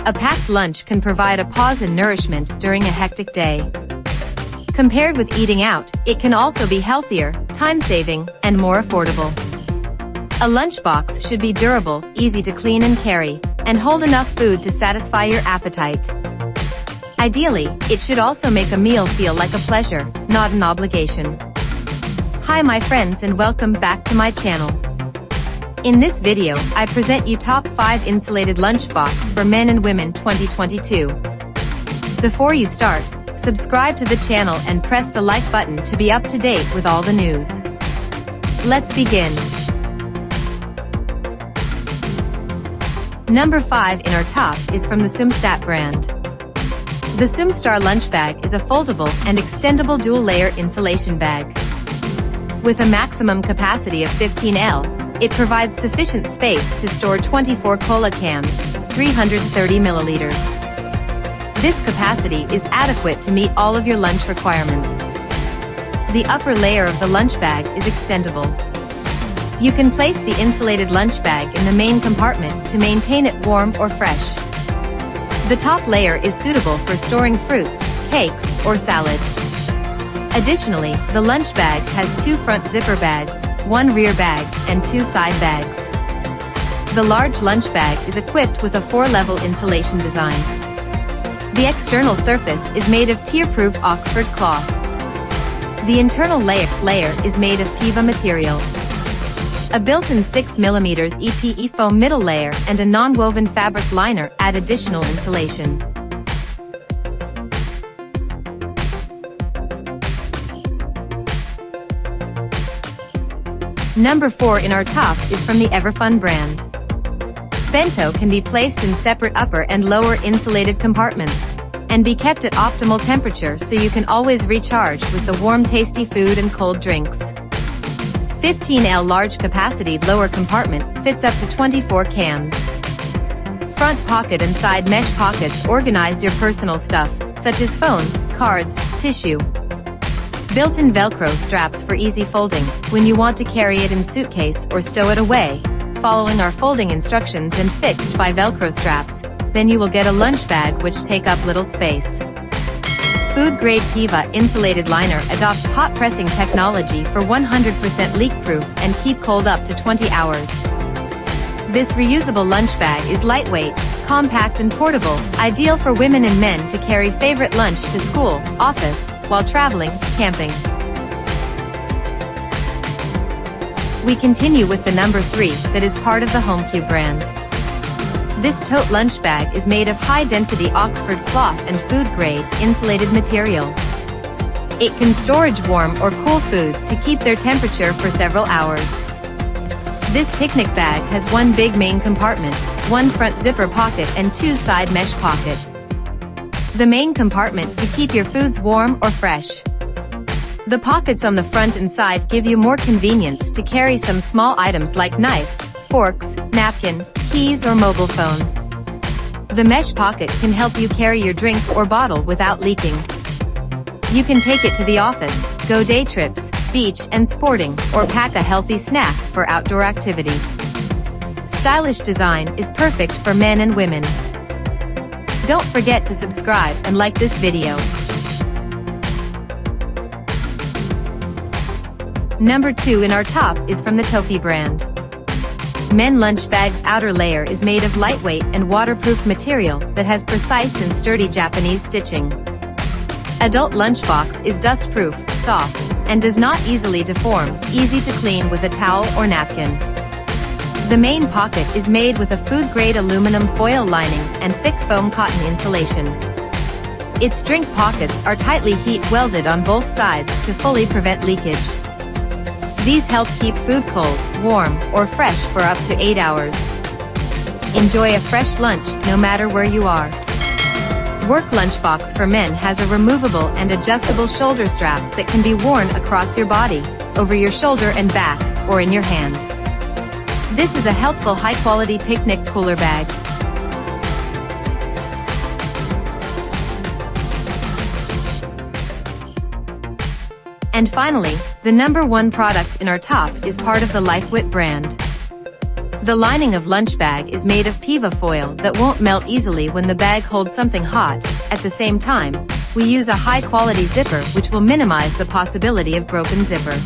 A packed lunch can provide a pause in nourishment during a hectic day. Compared with eating out, it can also be healthier, time-saving, and more affordable. A lunchbox should be durable, easy to clean and carry, and hold enough food to satisfy your appetite. Ideally, it should also make a meal feel like a pleasure, not an obligation. Hi my friends and welcome back to my channel. In this video, I present you top 5 insulated lunchbox for men and women 2022. Before you start, subscribe to the channel and press the like button to be up to date with all the news. Let's begin. Number 5 in our top is from the SumeStat brand. The SumeStar lunch bag is a foldable and extendable dual-layer insulation bag. With a maximum capacity of 15L, it provides sufficient space to store 24 cola cans, 330 milliliters. This capacity is adequate to meet all of your lunch requirements. The upper layer of the lunch bag is extendable. You can place the insulated lunch bag in the main compartment to maintain it warm or fresh. The top layer is suitable for storing fruits, cakes, or salad. Additionally, the lunch bag has 2 front zipper bags, 1 rear bag, and 2 side bags. The large lunch bag is equipped with a 4-level insulation design. The external surface is made of tear-proof Oxford cloth. The internal layer is made of PEVA material. A built-in 6mm EPE foam middle layer and a non-woven fabric liner add additional insulation. Number 4 in our top is from the EVERFUN brand. Bento can be placed in separate upper and lower insulated compartments, and be kept at optimal temperature so you can always recharge with the warm tasty food and cold drinks. 15L large capacity lower compartment fits up to 24 cans. Front pocket and side mesh pockets organize your personal stuff, such as phone, cards, tissue. Built-in Velcro straps for easy folding, when you want to carry it in suitcase or stow it away, following our folding instructions and fixed by Velcro straps, then you will get a lunch bag which take up little space. Food-grade PEVA insulated liner adopts hot pressing technology for 100% leak-proof and keep cold up to 20 hours. This reusable lunch bag is lightweight, compact and portable, ideal for women and men to carry favorite lunch to school, office, while traveling, camping. We continue with the number 3 that is part of the Homecube brand. This Tote lunch bag is made of high-density Oxford cloth and food-grade, insulated material. It can storage warm or cool food to keep their temperature for several hours. This picnic bag has 1 big main compartment, 1 front zipper pocket and 2 side mesh pocket. The main compartment to keep your foods warm or fresh. The pockets on the front and side give you more convenience to carry some small items like knives, forks, napkin, keys or mobile phone. The mesh pocket can help you carry your drink or bottle without leaking. You can take it to the office, go day trips, beach and sporting, or pack a healthy snack for outdoor activity. Stylish design is perfect for men and women. Don't forget to subscribe and like this video. Number 2 in our top is from the Tophie brand. Men lunch bag's outer layer is made of lightweight and waterproof material that has precise and sturdy Japanese stitching. Adult lunchbox is dust-proof, soft, and does not easily deform, easy to clean with a towel or napkin. The main pocket is made with a food-grade aluminum foil lining and thick foam cotton insulation. Its drink pockets are tightly heat-welded on both sides to fully prevent leakage. These help keep food cold, warm, or fresh for up to 8 hours. Enjoy a fresh lunch, no matter where you are. Work lunchbox for men has a removable and adjustable shoulder strap that can be worn across your body, over your shoulder and back, or in your hand. This is a helpful high-quality picnic cooler bag. And finally, the number 1 product in our top is part of the Lifewit brand. The lining of lunch bag is made of PVA foil that won't melt easily when the bag holds something hot. At the same time, we use a high-quality zipper which will minimize the possibility of broken zipper.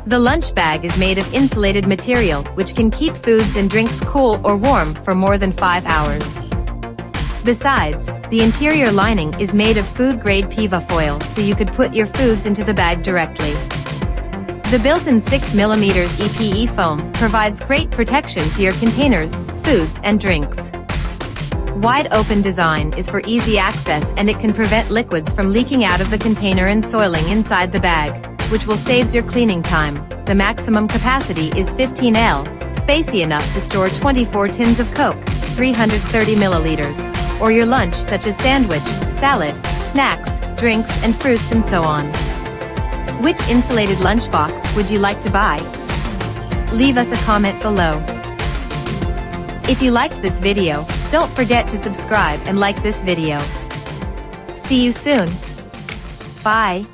The lunch bag is made of insulated material which can keep foods and drinks cool or warm for more than 5 hours. Besides, the interior lining is made of food-grade PVA foil so you could put your foods into the bag directly. The built-in 6mm EPE foam provides great protection to your containers, foods and drinks. Wide-open design is for easy access and it can prevent liquids from leaking out of the container and soiling inside the bag, which will save your cleaning time. The maximum capacity is 15L, spacey enough to store 24 tins of Coke, 330 milliliters, or your lunch such as sandwich, salad, snacks, drinks and fruits and so on. Which insulated lunchbox would you like to buy? Leave us a comment below. If you liked this video, don't forget to subscribe and like this video. See you soon. Bye.